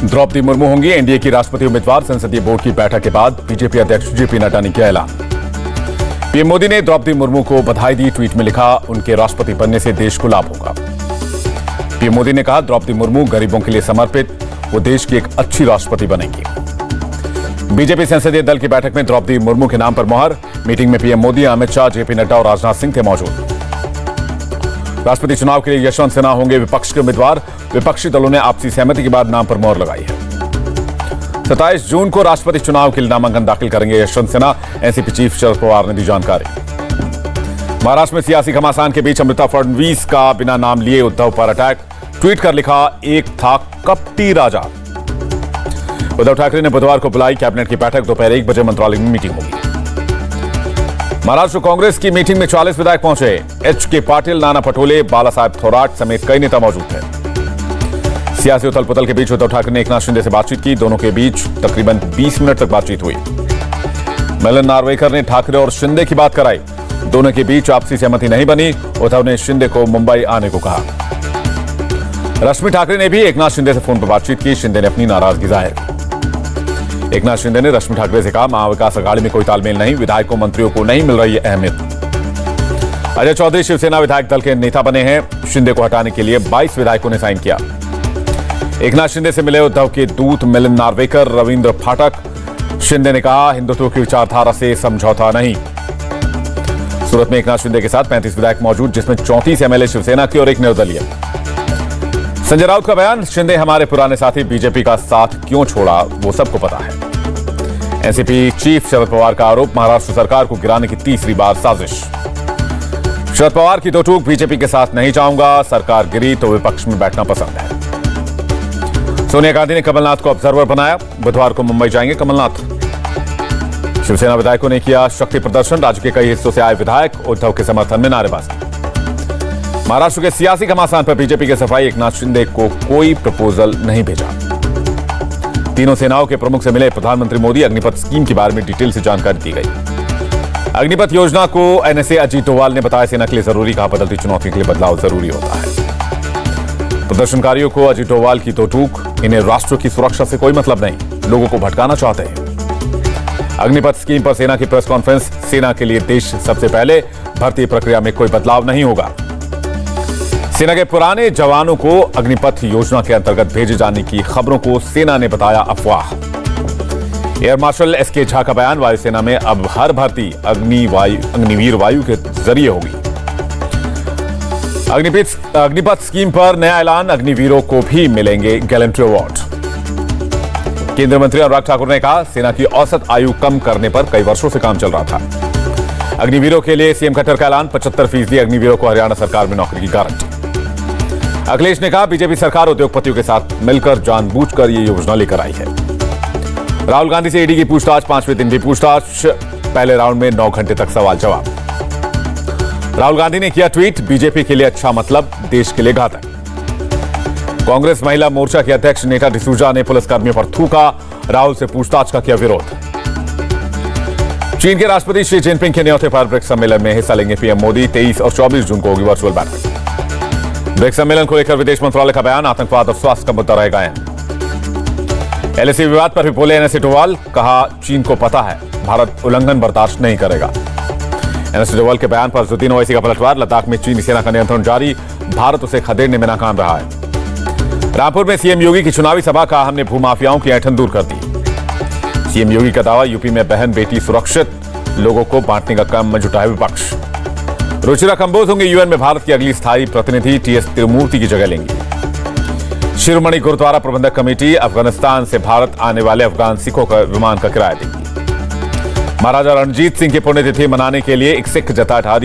द्रौपदी मुर्मू होंगी एनडीए की राष्ट्रपति उम्मीदवार। संसदीय बोर्ड की बैठक के बाद बीजेपी अध्यक्ष जेपी नड्डा ने किया ऐलान। पीएम मोदी ने द्रौपदी मुर्मू को बधाई दी। ट्वीट में लिखा, उनके राष्ट्रपति बनने से देश को लाभ होगा। पीएम मोदी ने कहा, द्रौपदी मुर्मू गरीबों के लिए समर्पित, वो देश की एक अच्छी राष्ट्रपति बनेंगी। बीजेपी संसदीय दल की बैठक में द्रौपदी मुर्मू के नाम पर मोहर। मीटिंग में पीएम मोदी, अमित शाह, जेपी नड्डा और राजनाथ सिंह थे मौजूद। राष्ट्रपति चुनाव के लिए यशवंत सिन्हा होंगे विपक्ष के उम्मीदवार। विपक्षी दलों ने आपसी सहमति के बाद नाम पर मोहर लगाई है। 27 जून को राष्ट्रपति चुनाव के लिए नामांकन दाखिल करेंगे यशवंत सिन्हा। एनसीपी चीफ शरद पवार ने दी जानकारी। महाराष्ट्र में सियासी घमासान के बीच अमृता फडणवीस का बिना नाम लिए उद्धव पर अटैक। ट्वीट कर लिखा, एक था कपटी राजा। उद्धव ठाकरे ने बुधवार को बुलाई कैबिनेट की बैठक। दोपहर 1 बजे मंत्रालय में मीटिंग होगी। महाराष्ट्र कांग्रेस की मीटिंग में 40 विधायक पहुंचे। एच.के. पाटिल, नाना पटोले, बाला साहेब थोराट समेत कई नेता मौजूद थे। सियासी उथल पुथल के बीच उद्धव ठाकरे ने एकनाथ शिंदे से बातचीत की। दोनों के बीच तकरीबन 20 मिनट तक बातचीत हुई। मिलन नार्वेकर ने ठाकरे और शिंदे की बात कराई। दोनों के बीच आपसी सहमति नहीं बनी। उद्धव ने शिंदे को मुंबई आने को कहा। रश्मि ठाकरे ने भी एकनाथ शिंदे से फोन पर बातचीत की। शिंदे ने अपनी नाराजगी जाहिर की। एकनाथ शिंदे ने रश्मि ठाकरे से कहा, महाविकास अघाड़ी में कोई तालमेल नहीं, विधायकों मंत्रियों को नहीं मिल रही है अहमियत। अजय चौधरी शिवसेना विधायक दल के नेता बने हैं। शिंदे को हटाने के लिए 22 विधायकों ने साइन किया। एकनाथ शिंदे से मिले उद्धव के दूत मिलन नार्वेकर, रविंद्र फाटक। शिंदे ने कहा, हिंदुत्व की विचारधारा से समझौता नहीं। सूरत में एकनाथ शिंदे के साथ 35 विधायक मौजूद, जिसमें 34 एमएलए शिवसेना के और एक निर्दलीय। संजय राउत का बयान, शिंदे हमारे पुराने साथी, बीजेपी का साथ क्यों छोड़ा वो सबको पता है। एनसीपी चीफ शरद पवार का आरोप, महाराष्ट्र सरकार को गिराने की तीसरी बार साजिश। शरद पवार की दो टूक, बीजेपी के साथ नहीं जाऊंगा, सरकार गिरी तो विपक्ष में बैठना पसंद है। सोनिया गांधी ने कमलनाथ को ऑब्जर्वर बनाया। बुधवार को मुंबई जाएंगे कमलनाथ। शिवसेना विधायकों ने किया शक्ति प्रदर्शन। राज्य के कई हिस्सों से आए विधायक उद्धव के समर्थन में नारेबाजी। महाराष्ट्र के सियासी घमासान पर बीजेपी के सफाई, एकनाथ शिंदे को कोई प्रपोजल नहीं भेजा। तीनों सेनाओं के प्रमुख से मिले प्रधानमंत्री मोदी। अग्निपथ स्कीम के बारे में डिटेल से जानकारी दी गई। अग्निपथ योजना को एनएसए अजीत डोवाल ने बताया, सेना के लिए जरूरी कहा, बदलती चुनौती के लिए बदलाव जरूरी होता है। प्रदर्शनकारियों को अजीत डोवाल की तो टूक, इन्हें राष्ट्र की सुरक्षा से कोई मतलब नहीं, लोगों को भटकाना चाहते हैं। अग्निपथ स्कीम पर सेना की प्रेस कॉन्फ्रेंस, सेना के लिए देश सबसे पहले, भर्ती प्रक्रिया में कोई बदलाव नहीं होगा। सेना के पुराने जवानों को अग्निपथ योजना के अंतर्गत भेजे जाने की खबरों को सेना ने बताया अफवाह। एयर मार्शल एसके झा का बयान, वायुसेना में अब हर भर्ती अग्निवीर वायु के जरिए होगी। अग्निपथ स्कीम पर नया ऐलान, अग्निवीरों को भी मिलेंगे गैलेंट्री अवार्ड। केंद्रीय मंत्री अनुराग ठाकुर ने कहा, सेना की औसत आयु कम करने पर कई वर्षों से काम चल रहा था। अग्निवीरों के लिए सीएम खट्टर का ऐलान, 75% अग्निवीरों को हरियाणा सरकार में नौकरी की गारंटी। अखिलेश ने कहा, बीजेपी सरकार उद्योगपतियों के साथ मिलकर जानबूझकर ये योजना लेकर आई है। राहुल गांधी से ईडी की पूछताछ, 5वें दिन भी पूछताछ। पहले राउंड में 9 घंटे तक सवाल जवाब। राहुल गांधी ने किया ट्वीट, बीजेपी के लिए अच्छा मतलब, देश के लिए घातक। कांग्रेस महिला मोर्चा के अध्यक्ष नेता डिसूजा ने पुलिसकर्मियों पर थूका। राहुल से पूछताछ का किया विरोध। चीन के राष्ट्रपति शी जिनपिंग के न्योते पर ब्रिक्स सम्मेलन में हिस्सा लेंगे पीएम मोदी। 23 और 24 जून को होगी वर्चुअल बैठक। ब्रिक्स सम्मेलन को लेकर विदेश मंत्रालय का बयान, आतंकवाद और स्वास्थ्य का मुद्दा रहेगा अहम। एलएसी विवाद पर भी बोले एनएसए डोवाल, कहा, चीन को पता है भारत उल्लंघन बर्दाश्त नहीं करेगा। एनएसए डोवाल के बयान पर अज़ुद्दीन ओवैसी का पलटवार, लद्दाख में चीनी सेना का नियंत्रण जारी, भारत उसे खदेड़ने में नाकाम रहा है। रामपुर में सीएम योगी की चुनावी सभा, कहा, हमने भूमाफियाओं की ऐंठन दूर कर दी। सीएम योगी का दावा, यूपी में बहन बेटी सुरक्षित, लोगों को बांटने का काम में जुटा है विपक्ष। रुचिरा कंबोज होंगे यूएन में भारत की अगली स्थायी प्रतिनिधि, टीएस तिरुमूर्ति की जगह लेंगी। शिरोमणि गुरुद्वारा प्रबंधक कमेटी अफगानिस्तान से भारत आने वाले अफगान सिखों का विमान का किराया देगी। महाराजा रणजीत सिंह की पुण्यतिथि मनाने के लिए एक सिख जत्था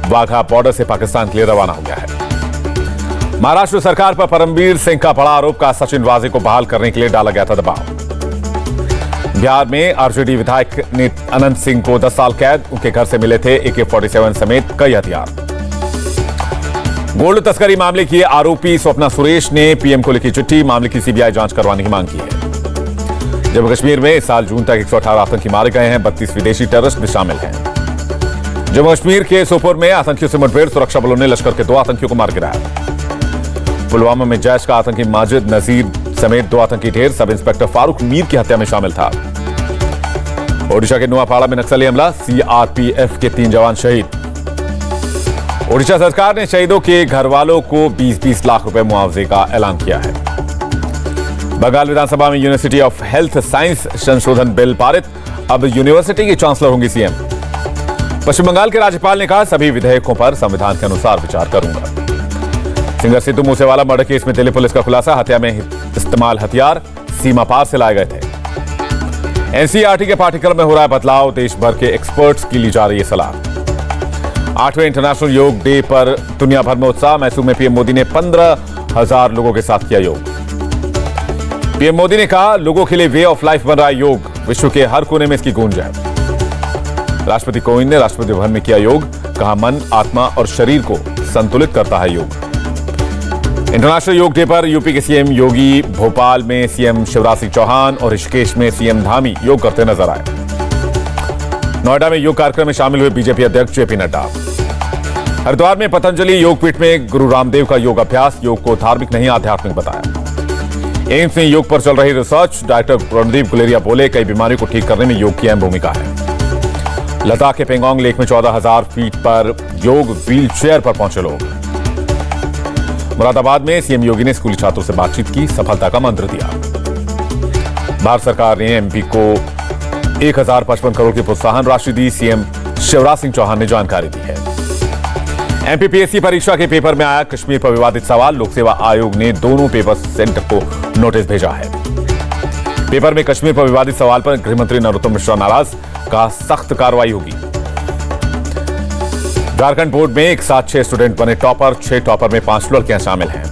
वाघा बॉर्डर से पाकिस्तान के लिए रवाना हो गया है। महाराष्ट्र सरकार पर परमवीर सिंह का बड़ा आरोप, का सचिन वाजे को बहाल करने के लिए डाला गया था दबाव। बिहार में आरजेडी विधायक ने अनंत सिंह को 10 साल कैद, उनके घर से मिले थे AK-47 समेत कई हथियार। गोल्ड तस्करी मामले की आरोपी स्वप्ना सुरेश ने पीएम को लिखी चिट्ठी, मामले की सीबीआई जांच करवाने की मांग की है। जम्मू कश्मीर में इस साल जून तक 118 आतंकी मारे गए हैं, 32 विदेशी टेररिस्ट भी शामिल हैं। जम्मू कश्मीर के सोपोर में आतंकियों से मुठभेड़, सुरक्षा बलों ने लश्कर के 2 आतंकियों को मार गिराया। पुलवामा में जैश का आतंकी माजिद नजीर समेत 2 आतंकी ढेर सब इंस्पेक्टर फारूक मीर की हत्या में शामिल था। ओडिशा के नुआपाड़ा में नक्सली हमला, सीआरपीएफ के 3 जवान शहीद। ओडिशा सरकार ने शहीदों के घर वालों को 20-20 लाख रुपए मुआवजे का ऐलान किया है। बंगाल विधानसभा में यूनिवर्सिटी ऑफ हेल्थ साइंस संशोधन बिल पारित, अब यूनिवर्सिटी की चांसलर होंगी सीएम। पश्चिम बंगाल के राज्यपाल ने कहा, सभी विधेयकों पर संविधान के अनुसार विचार करूंगा। Singer Sidhu Moosewala murder case में दिल्ली पुलिस का खुलासा, हत्या में इस्तेमाल हथियार सीमा पार से लाए गए थे। एनसीईआरटी के पाठ्यक्रम में हो रहा है बदलाव, देश भर के एक्सपर्ट्स की ली जा रही है सलाह। 8वें इंटरनेशनल योग डे पर दुनिया भर में उत्साह, मैसूर में पीएम मोदी ने 15,000 लोगों के साथ किया योग। पीएम मोदी ने कहा, लोगों के लिए वे ऑफ लाइफ बन रहा है योग, विश्व के हर कोने में इसकी गूंज है। राष्ट्रपति कोविंद ने राष्ट्रपति भवन में किया योग, कहा मन, आत्मा और शरीर को संतुलित करता है योग। इंटरनेशनल योग डे पर यूपी के सीएम योगी, भोपाल में सीएम शिवराज सिंह चौहान और ऋषिकेश में सीएम धामी योग करते नजर आए। नोएडा में योग कार्यक्रम में शामिल हुए बीजेपी अध्यक्ष जेपी नड्डा। हरिद्वार में पतंजलि योगपीठ में गुरु रामदेव का योग अभ्यास, योग को धार्मिक नहीं आध्यात्मिक बताया। एम्स में योग पर चल रही रिसर्च, डॉक्टर रणदीप गुलेरिया बोले, कई बीमारियों को ठीक करने में योग की अहम भूमिका है। लद्दाख के पेंगोंग लेक में 14,000 फीट पर योग व्हील चेयर पर पहुंचे लोग। मुरादाबाद में सीएम योगी ने स्कूली छात्रों से बातचीत की, सफलता का मंत्र दिया। भारत सरकार ने एमपी को 1,055 करोड़ की प्रोत्साहन राशि दी, सीएम शिवराज सिंह चौहान ने जानकारी दी है। एमपीपीएससी परीक्षा के पेपर में आया कश्मीर पर विवादित सवाल, लोक सेवा आयोग ने दोनों पेपर सेंटर को नोटिस भेजा है। पेपर में कश्मीर पर विवादित सवाल पर गृहमंत्री नरोत्तम मिश्रा नाराज, कहा सख्त कार्रवाई होगी। झारखंड बोर्ड में एक साथ 6 स्टूडेंट बने टॉपर, 6 टॉपर में 5 लड़कियां शामिल हैं।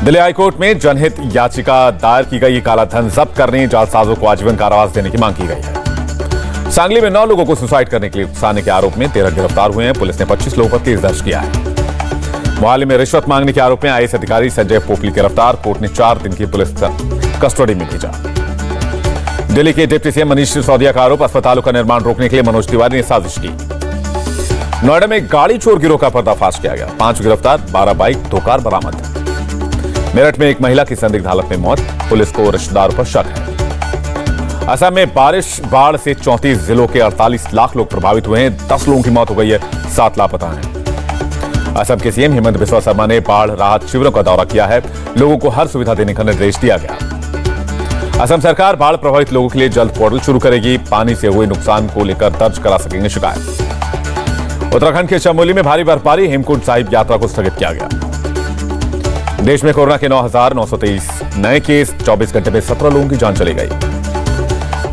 दिल्ली हाईकोर्ट में जनहित याचिका दायर की गई, काला धन जब्त करने, जालसाजों को आजीवन कारावास देने की मांग की गई है। सांगली में 9 लोगों को सुसाइड करने के लिए उकसाने के आरोप में 13 गिरफ्तार हुए हैं। पुलिस ने 25 लोगों पर केस दर्ज किया है। मोहाली में रिश्वत मांगने के आरोप में आईएएस अधिकारी संजय पोपली गिरफ्तार, कोर्ट ने 4 दिन की पुलिस कस्टडी में भेजा। दिल्ली के डिप्टी सीएम मनीष सिसोदिया का आरोप, अस्पतालों का निर्माण रोकने के लिए मनोज तिवारी ने साजिश की। नोएडा में गाड़ी चोर गिरोह का पर्दाफाश किया गया, 5 गिरफ्तार, 12 बाइक, 2 कार बरामद। मेरठ में एक महिला की संदिग्ध हालत में मौत, पुलिस को रिश्तेदारों पर शक है। असम में बारिश बाढ़ से 34 जिलों के 48 लाख लोग प्रभावित हुए हैं, 10 लोगों की मौत हो गई है, 7 लापता हैं। असम के सीएम हेमंत बिस्वा शर्मा ने बाढ़ राहत शिविरों का दौरा किया है, लोगों को हर सुविधा देने का निर्देश दिया गया। असम सरकार बाढ़ प्रभावित लोगों के लिए जल्द पोर्टल शुरू करेगी, पानी से हुए नुकसान को लेकर दर्ज करा सकेंगे शिकायत। उत्तराखंड के चमोली में भारी बर्फबारी, हेमकुंड साहिब यात्रा को स्थगित किया गया। देश में कोरोना के 9,923 नए केस, 24 घंटे में 17 लोगों की जान चली गई।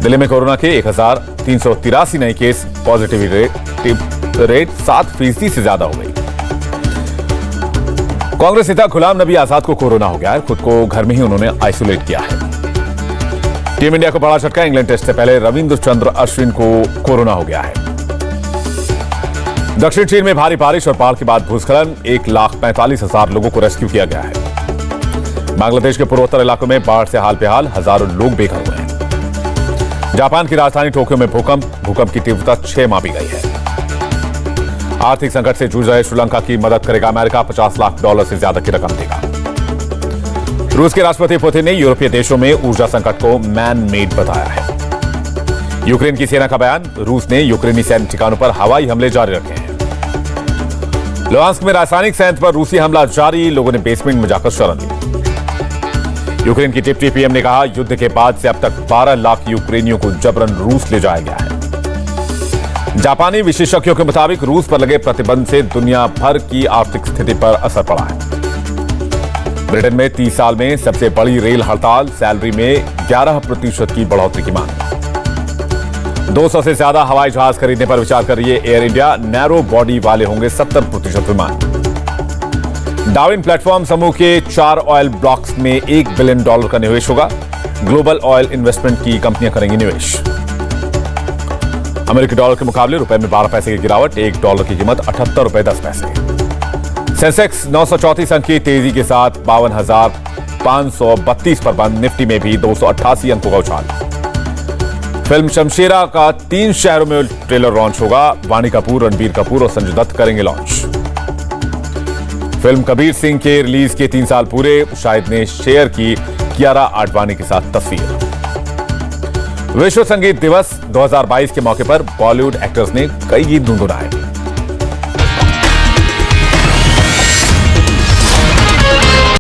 दिल्ली में कोरोना के 1,383 नए केस, पॉजिटिविटी रेट 7% से ज्यादा हो गई। कांग्रेस नेता गुलाम नबी आजाद को कोरोना हो गया है, खुद को घर में ही उन्होंने आइसोलेट किया है। टीम इंडिया को बड़ा झटका, इंग्लैंड टेस्ट से पहले रविंद्र चंद्र अश्विन को कोरोना हो गया है। दक्षिण चीन में भारी बारिश और बाढ़ के बाद भूस्खलन, 1,45,000 लोगों को रेस्क्यू किया गया है। बांग्लादेश के पूर्वोत्तर इलाकों में बाढ़ से हाल बेहाल, हजारों लोग बेघर हुए हैं। जापान की राजधानी टोक्यो में भूकंप की तीव्रता 6 मापी गई है। आर्थिक संकट से जूझ रहे श्रीलंका की मदद करेगा अमेरिका, $50 लाख से ज्यादा की रकम देगा। रूस के राष्ट्रपति पुतिन ने यूरोपीय देशों में ऊर्जा संकट को मैन मेड बताया है। यूक्रेन की सेना का बयान, रूस ने यूक्रेनी सैन्य ठिकानों पर हवाई हमले जारी रखे हैं। लुहांस्क में रासायनिक संयंत्र पर रूसी हमला जारी, लोगों ने बेसमेंट में जाकर शरण ली। यूक्रेन की डिप्टी पीएम ने कहा, युद्ध के बाद से अब तक 12 लाख यूक्रेनियों को जबरन रूस ले जाया गया है। जापानी विशेषज्ञों के मुताबिक रूस पर लगे प्रतिबंध से दुनिया भर की आर्थिक स्थिति पर असर पड़ा है। ब्रिटेन में 30 साल में सबसे बड़ी रेल हड़ताल, सैलरी में 11% की बढ़ोतरी की मांग। 200 से ज्यादा हवाई जहाज खरीदने पर विचार कर रही है एयर इंडिया, नैरो बॉडी वाले होंगे 70% विमान। डार्विन प्लेटफॉर्म समूह के 4 ऑयल ब्लॉक्स में $1 बिलियन का निवेश होगा। ग्लोबल ऑयल इन्वेस्टमेंट की कंपनियां करेंगी निवेश। अमेरिकी डॉलर के मुकाबले रुपए में 12 पैसे की गिरावट, $1 की कीमत $78.10। सेंसेक्स 934 अंक की तेजी के साथ 52,532 पर बंद। निफ्टी में भी 288 अंकों का उछाल। फिल्म शमशेरा का 3 शहरों में ट्रेलर लॉन्च होगा। वाणी कपूर, रणबीर कपूर और संजय दत्त करेंगे लॉन्च। फिल्म कबीर सिंह के रिलीज के 3 साल पूरे, शाहिद ने शेयर की कियारा आडवाणी के साथ तस्वीर। विश्व संगीत दिवस 2022 के मौके पर बॉलीवुड एक्टर्स ने कई गीत गुनगुनाए।